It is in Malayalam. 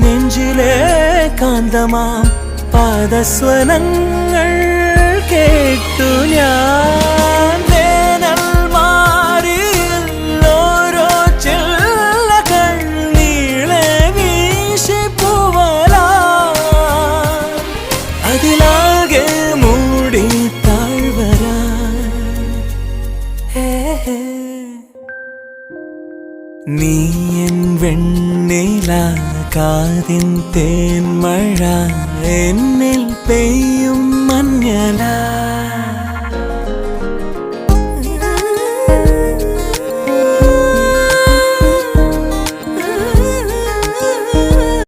നെഞ്ചിലെ കാന്തമാം പാദസ്വനങ്ങൾ കേട്ടു ഞാൻ. വേനൽ മാറിയിൽ ഓരോ ചില്ലകൾ നീളെ വീശിപ്പൂവലാ. അതിലാകെ മൂടി താഴ്വരാ. നീ എൻ വെണ്ണില കാതിൻ തേൻമഴ എന്നിൽ പെയ്യും മഞ്ഞല.